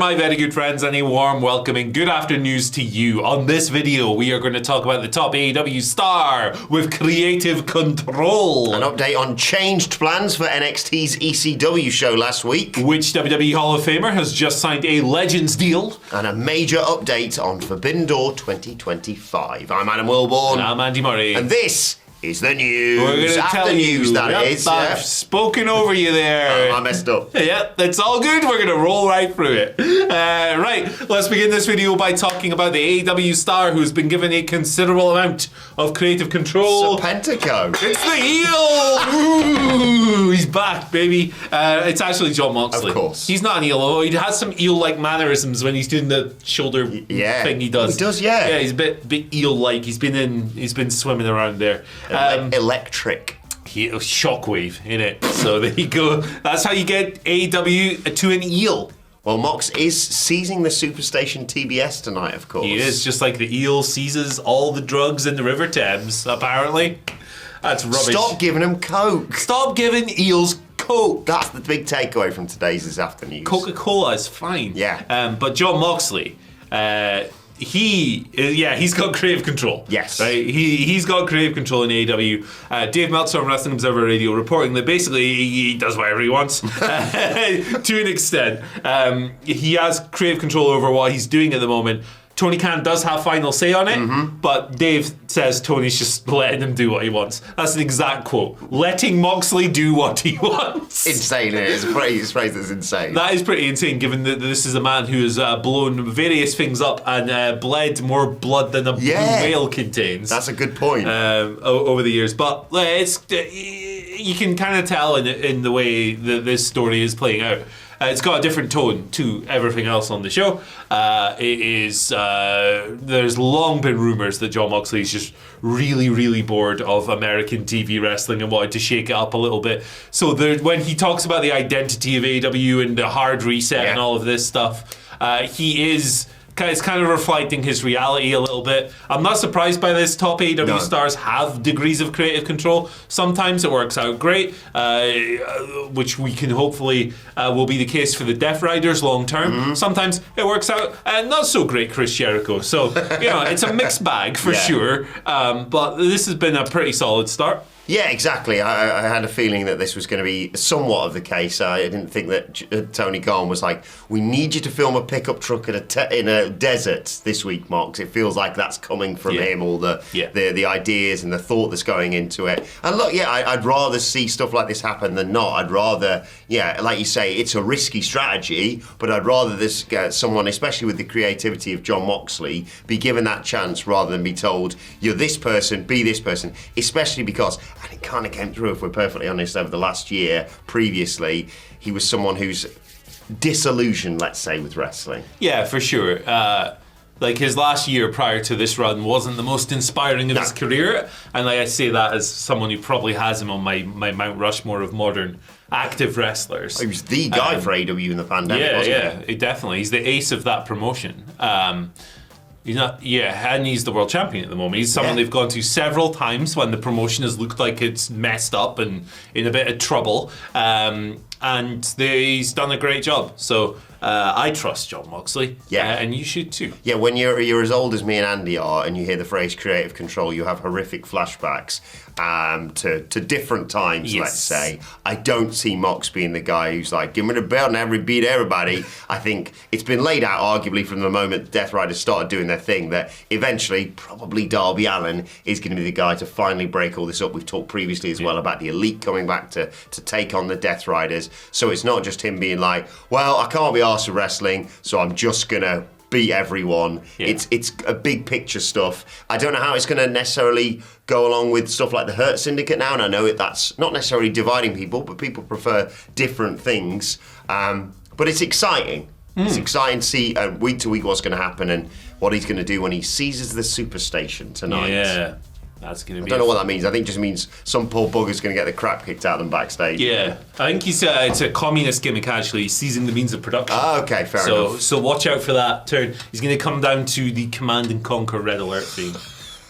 my very good friends, and a warm welcome and good afternoons to you. On this video, we are going to talk about the top AEW star with creative control. An update on changed plans for NXT's ECW show last week. Which WWE Hall of Famer has just signed a Legends deal. And a major update on Forbidden Door 2025. I'm Adam Wilborn. And I'm Andy Murray. And this is the news. We're going to tell news, you. that is. I've spoken over you there. I messed up. Yeah, that's all good. We're going to roll right through it. Right, let's begin this video by talking about the AEW star who's been given a considerable amount of creative control. Serpentico. It's the eel! Ooh, he's back, baby. It's actually Jon Moxley. Of course. He's not an eel, although he has some eel-like mannerisms when he's doing the shoulder thing he does. He does, yeah. Yeah, he's a bit eel-like. He's been swimming around there. Electric. Shockwave, innit? So there you go. That's how you get AEW to an eel. Well, Mox is seizing the Superstation TBS tonight, of course. He is, just like the eel seizes all the drugs in the River Thames, apparently. That's rubbish. Stop giving him Coke. Stop giving eels Coke. That's the big takeaway from today's afternoon. Coca-Cola is fine. Yeah. But Jon Moxley, he's got creative control. Yes. Right? He's got creative control in AEW. Dave Meltzer on Wrestling Observer Radio reporting that basically he does whatever he wants to an extent. He has creative control over what he's doing at the moment. Tony Khan does have final say on it, but Dave says Tony's just letting him do what he wants. That's an exact quote. Letting Moxley do what he wants. Insane, it's a phrase that's insane. That is pretty insane, given that this is a man who has blown various things up and bled more blood than a blue whale contains. That's a good point. Over the years. But you can kind of tell in the way that this story is playing out. It's got a different tone to everything else on the show. There's long been rumours that Jon Moxley is just really, really bored of American TV wrestling and wanted to shake it up a little bit. So when he talks about the identity of AEW and the hard reset and all of this stuff, it's kind of reflecting his reality a little bit. I'm not surprised by this. Top AEW stars have degrees of creative control. Sometimes it works out great, which we can hopefully will be the case for the Death Riders long term. Sometimes it works out not so great, Chris Jericho. So, it's a mixed bag for sure. But this has been a pretty solid start. Yeah, exactly. I had a feeling that this was going to be somewhat of the case. I didn't think that Tony Khan was like, we need you to film a pickup truck in a desert this week, Mox. It feels like that's coming from him, all the ideas and the thought that's going into it. And look, I'd rather see stuff like this happen than not. I'd rather, like you say, it's a risky strategy, but I'd rather someone, especially with the creativity of Jon Moxley, be given that chance rather than be told, you're this person, be this person, especially because... And it kind of came through, if we're perfectly honest, over the last year. Previously, he was someone who's disillusioned, let's say, with wrestling. Yeah, for sure. His last year prior to this run wasn't the most inspiring of his career. And I say that as someone who probably has him on my Mount Rushmore of modern active wrestlers. He was the guy for AEW in the pandemic, wasn't he? Definitely. He's the ace of that promotion. He's not, and he's the world champion at the moment. He's someone they've gone to several times when the promotion has looked like it's messed up and in a bit of trouble. And he's done a great job. So I trust Jon Moxley. And you should too. Yeah, when you're as old as me and Andy are, and you hear the phrase creative control, you have horrific flashbacks to different times, let's say. I don't see Mox being the guy who's like, give me the belt and beat everybody. I think it's been laid out, arguably, from the moment Death Riders started doing their thing, that eventually, probably Darby Allin is going to be the guy to finally break all this up. We've talked previously as well about the Elite coming back to take on the Death Riders. So it's not just him being like, well, I can't be arsed with wrestling, so I'm just going to beat everyone. It's a big picture stuff. I don't know how it's going to necessarily go along with stuff like the Hurt Syndicate now, and I know that's not necessarily dividing people, but people prefer different things. But it's exciting. It's exciting to see week to week what's going to happen and what he's going to do when he seizes the Superstation tonight. Yeah. That's going to be. I don't know what that means. I think it just means some poor bugger's going to get the crap kicked out of them backstage. Yeah, I think it's a communist gimmick actually. He's seizing the means of production. Okay, fair enough. So watch out for that turn. He's going to come down to the Command and Conquer Red Alert theme.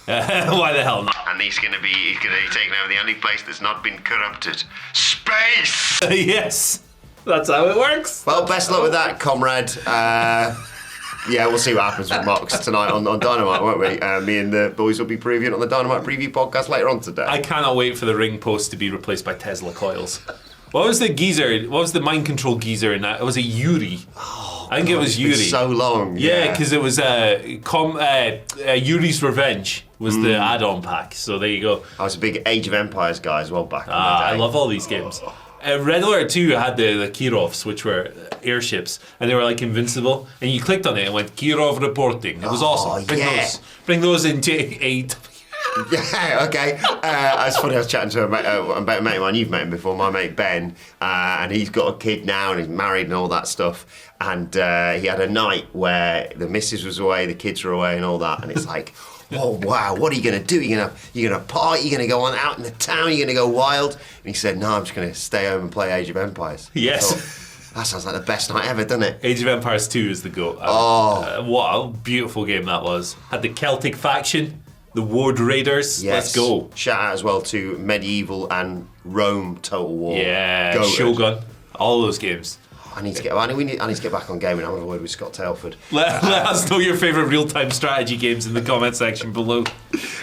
Why the hell not? And he's going to be taking over the only place that's not been corrupted. Space! Yes. That's how it works. Well, best luck with that, comrade. Yeah, we'll see what happens with Mox tonight on Dynamite, won't we? Me and the boys will be previewing on the Dynamite Preview podcast later on today. I cannot wait for the ring post to be replaced by Tesla coils. What was the geezer? What was the mind control geezer in that? Was it Yuri? Oh, I think it was Yuri. So long. Yeah, because it was Yuri's Revenge was the add-on pack. So there you go. I was a big Age of Empires guy as well back in the day. I love all these games. Red Alert 2 had the Kirovs, which were airships, and they were like invincible. And you clicked on it and went Kirov reporting. It was awesome. Bring those into AEW. Yeah, okay. It's funny, I was chatting to a mate of mine, you've met him before, my mate Ben, and he's got a kid now and he's married and all that stuff. And he had a night where the missus was away, the kids were away and all that, and it's like, oh wow, what are you going to do? You're going to party? You're going to go on out in the town? You're going to go wild? And he said, no, I'm just going to stay home and play Age of Empires. Yes. That sounds like the best night ever, doesn't it? Age of Empires 2 is the GOAT. What a beautiful game that was. Had the Celtic faction, the Ward Raiders. Yes. Let's go. Shout out as well to Medieval and Rome Total War. Yeah, Goated. Shogun. All those games. I need to get back on gaming. I'm going to word with Scott Tailford. Let us know your favourite real-time strategy games in the comment section below.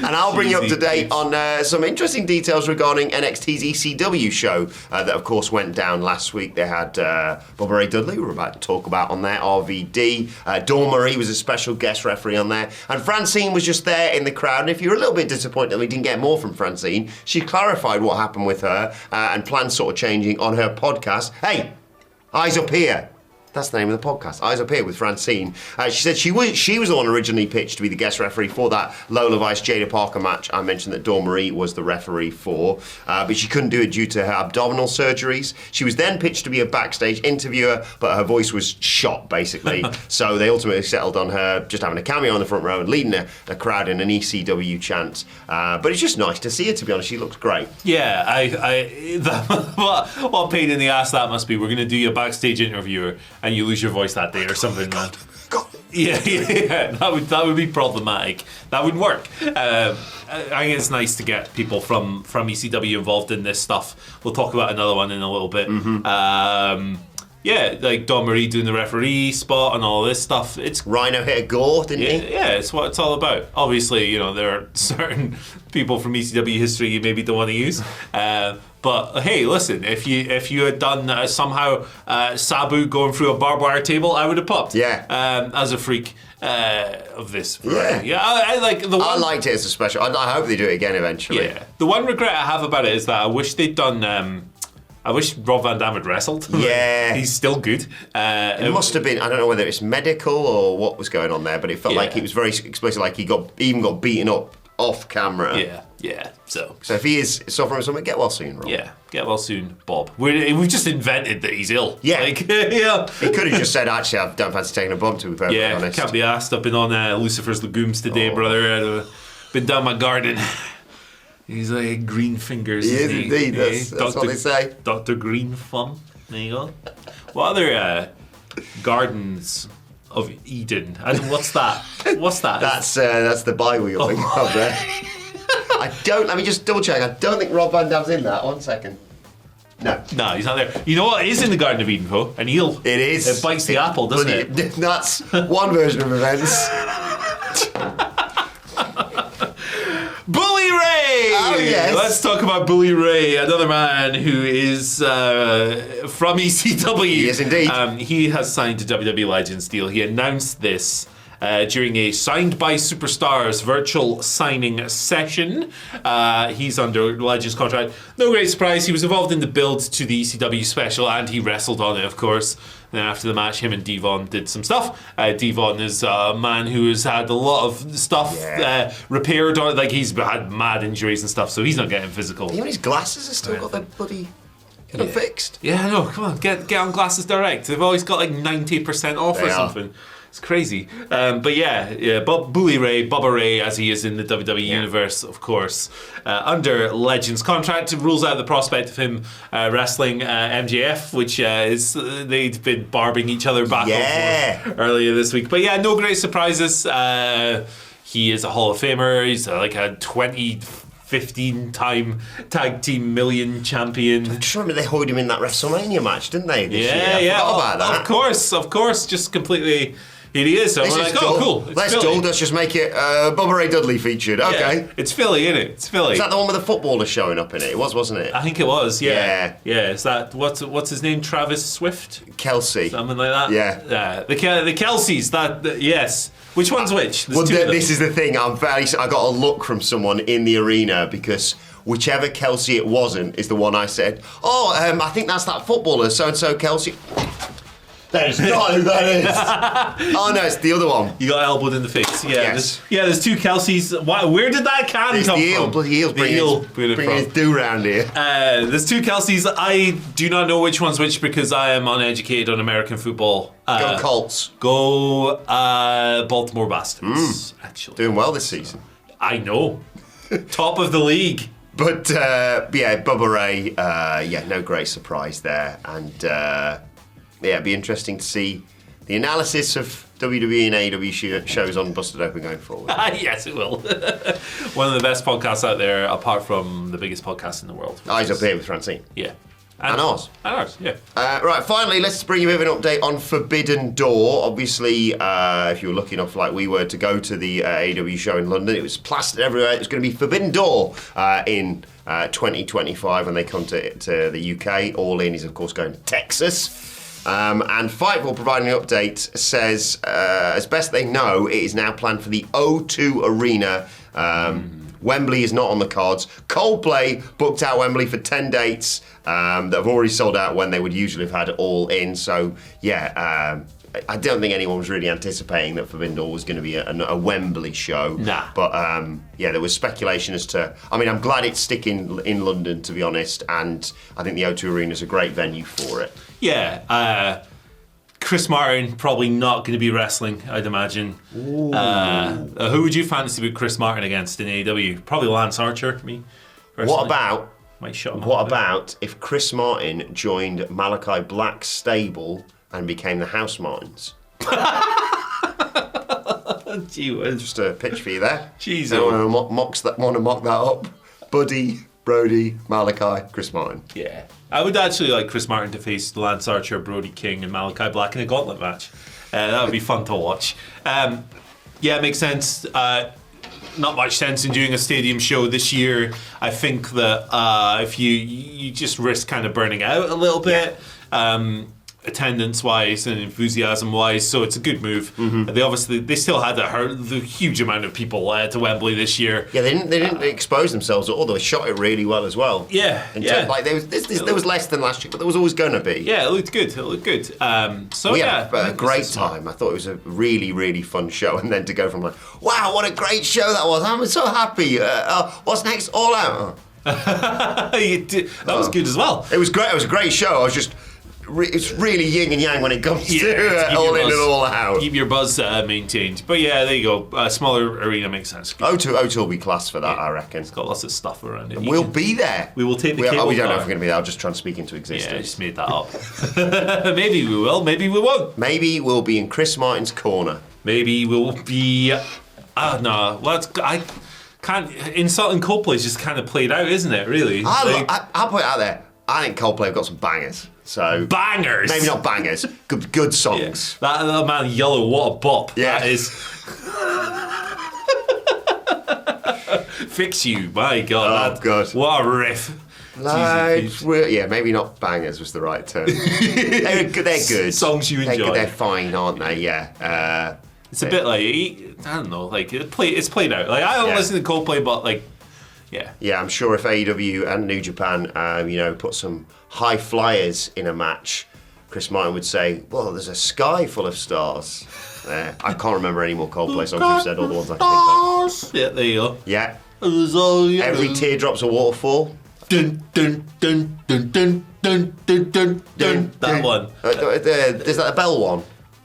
And I'll bring you up to date on some interesting details regarding NXT's ECW show that, of course, went down last week. They had Bubba Ray Dudley, we were about to talk about on there, RVD. Dawn Marie was a special guest referee on there. And Francine was just there in the crowd. And if you're a little bit disappointed that we didn't get more from Francine, she clarified what happened with her and plans sort of changing on her podcast. Hey! Eyes Up Here. That's the name of the podcast. Eyes Up Here with Francine. She said she was the one originally pitched to be the guest referee for that Lola Vice Jada Parker match. I mentioned that Dawn Marie was the referee for, but she couldn't do it due to her abdominal surgeries. She was then pitched to be a backstage interviewer, but her voice was shot basically. So they ultimately settled on her just having a cameo on the front row and leading a crowd in an ECW chant. But it's just nice to see her. To be honest, she looks great. Yeah, what pain in the ass that must be. We're going to do your backstage interviewer and you lose your voice that day or something, man. Yeah, that would be problematic. That would work. I think it's nice to get people from ECW involved in this stuff. We'll talk about another one in a little bit. Yeah, like Dawn Marie doing the referee spot and all this stuff. It's Rhino hit a gore, didn't he? Yeah, it's what it's all about. Obviously, there are certain people from ECW history you maybe don't want to use. But hey, listen, if you had done somehow Sabu going through a barbed wire table, I would have popped. Yeah. As a freak of this. Yeah. I like the one. I liked it as a special. I hope they do it again eventually. Yeah. The one regret I have about it is that I wish they'd done. I wish Rob Van Dam had wrestled. Yeah. He's still good. It must have been, I don't know whether it's medical or what was going on there, but it felt like it was very explicit, like he even got beaten up off camera. Yeah. So if he is suffering from something, get well soon, Rob. Yeah, get well soon, Bob. We've just invented that he's ill. Yeah. He could have just said, actually, I don't fancy taking a bump, to be perfectly honest. Can't be asked. I've been on Lucifer's Legumes today, brother. I've been down my garden. He's like green fingers. He is indeed. That's what they say. Dr. Green Thumb. There you go. What other gardens of Eden? What's that? What's that? That's the Bible you're thinking of there. Let me just double check. I don't think Rob Van Dam's in that. 1 second. No, he's not there. You know what is in the Garden of Eden, though? An eel. It is. It bites the apple, doesn't it? That's one version of events. Bully Ray! Oh, yes. Let's talk about Bully Ray, another man who is from ECW. He is indeed. He has signed to WWE Legends deal. He announced this during a Signed by Superstars virtual signing session. He's under Legends contract. No great surprise, he was involved in the build to the ECW special and he wrestled on it, of course. Then after the match, him and Devon did some stuff. Devon is a man who has had a lot of stuff repaired, or like he's had mad injuries and stuff, so he's not getting physical. Even his glasses have still got their bloody fixed. Yeah, I know. Come on, get on Glasses Direct. They've always got like 90% off or something. It's crazy. But Bully Ray, Bubba Ray, as he is in the WWE universe, of course, under Legends contract, rules out the prospect of him wrestling MJF, which is they'd been barbing each other back and forth earlier this week. But no great surprises. He is a Hall of Famer. He's like a 20 15-time tag team million champion. Just remember they hoed him in that WrestleMania match, didn't they? This year? Yeah. I forgot about that. Of course. Just completely. Here he is. So we're like, oh, cool. Let's just make it Bubba Ray Dudley featured. Okay. Yeah. It's Philly, isn't it? It's Philly. Is that the one with the footballer showing up in it? It was, wasn't it? I think it was, yeah. Is that, what's his name? Travis Swift? Kelsey. Something like that? Yeah. The Kelseys, yes. Which one's which? This is the thing. I got a look from someone in the arena because whichever Kelsey it wasn't is the one I said, I think that's that footballer, so-and-so Kelsey. That is not who that is. Oh no, it's the other one. You got elbowed in the face. Yeah, yes. There's two Kelseys. Where did that can come from? Bloody heels bringing his do round here. There's two Kelseys. I do not know which one's which because I am uneducated on American football. Go Colts. Go Baltimore Bastards. Actually, doing well this season. I know. Top of the league. But Bubba Ray. No great surprise there, and. It'd be interesting to see the analysis of WWE and AEW shows on Busted Open going forward. Yes, it will. One of the best podcasts out there, apart from the biggest podcast in the world. Eyes Up Here with Francine. Yeah. And ours. And ours, yeah. Right, finally, let's bring you a bit of an update on Forbidden Door. Obviously, if you were lucky enough, like we were, to go to the AEW show in London, it was plastered everywhere. It was going to be Forbidden Door in 2025 when they come to the UK. All In is, of course, going to Texas. And Fightful, providing an update, says, as best they know, it is now planned for the O2 Arena. Wembley is not on the cards. Coldplay booked out Wembley for 10 dates that have already sold out when they would usually have had All In. So, I don't think anyone was really anticipating that Forbidden Door was going to be a Wembley show. Nah. But, there was speculation as to... I mean, I'm glad it's sticking in London, to be honest, and I think the O2 Arena is a great venue for it. Yeah, Chris Martin probably not going to be wrestling, I'd imagine. Who would you fancy with Chris Martin against in AEW? Probably Lance Archer, me. Personally. What about if Chris Martin joined Malachi Black's stable and became the House Martins? Gee whiz. Just a pitch for you there. Jesus. Anyone want to mock that up? Buddy, Brody, Malachi, Chris Martin. Yeah. I would actually like Chris Martin to face Lance Archer, Brody King, and Malachi Black in a gauntlet match. That would be fun to watch. It makes sense. Not much sense in doing a stadium show this year. I think that if you just risk kind of burning out a little bit. Attendance-wise and enthusiasm-wise, so it's a good move. Mm-hmm. They still had the huge amount of people to Wembley this year. Yeah, they didn't expose themselves at all. They shot it really well as well. Yeah. There was less than last year, but there was always going to be. Yeah, it looked good. We had a great time. I thought it was a really, really fun show, and then to go from like, wow, what a great show that was! I'm so happy. What's next? All Out. That was good as well. It was great. It was a great show. I was just. It's really yin and yang when it comes to All In and All Out. Keep your buzz maintained. But yeah, there you go. A smaller arena makes sense. O2 will be class for that, I reckon. It's got lots of stuff around it. We'll be there. We will take the cable We don't know car. if we're going to be there. I'll just try and speak into existence. Yeah, I just made that up. Maybe we will. Maybe we won't. Maybe we'll be in Chris Martin's corner. Maybe we'll be... no. I can't... Insulting Coldplay is just kind of played out, isn't it, really? I'll put it out there. I think Coldplay have got some bangers. So bangers? Maybe not bangers. Good songs. Yeah. That man Yellow, what a bop. Yeah. That is... Fix You, my God. Oh, God. What a riff. Maybe not bangers was the right term. They're good. Songs you enjoy. They're fine, aren't they? Yeah. It's a bit like, I don't know, like it's played out. Like I don't listen to Coldplay, but like, yeah. Yeah, I'm sure if AEW and New Japan, put some high flyers in a match, Chris Martin would say, well, there's a sky full of stars. I can't remember any more Coldplay songs we've said, all the ones I can think of. Yeah, there you go. Yeah. Every teardrop's a waterfall. Dun, dun, dun, dun, dun, dun, dun, dun, dun. That one. Is that a bell one? Is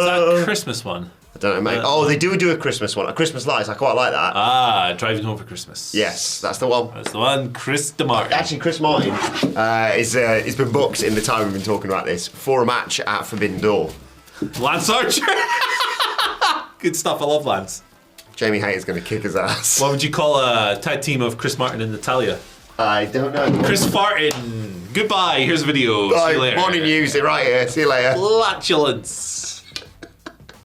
that a Christmas one? I don't know, mate. They do a Christmas one. A Christmas Lights. I quite like that. Driving Home for Christmas. Yes, that's the one. That's the one. Chris DeMartin. Actually, Chris Martin has been booked in the time we've been talking about this for a match at Forbidden Door. Lance Archer. Good stuff. I love Lance. Jamie Hayter's going to kick his ass. What would you call a tag team of Chris Martin and Natalia? I don't know. Chris Fartin. Goodbye. Here's a video. See you later. Morning news, it right here. See you later. Flatulence.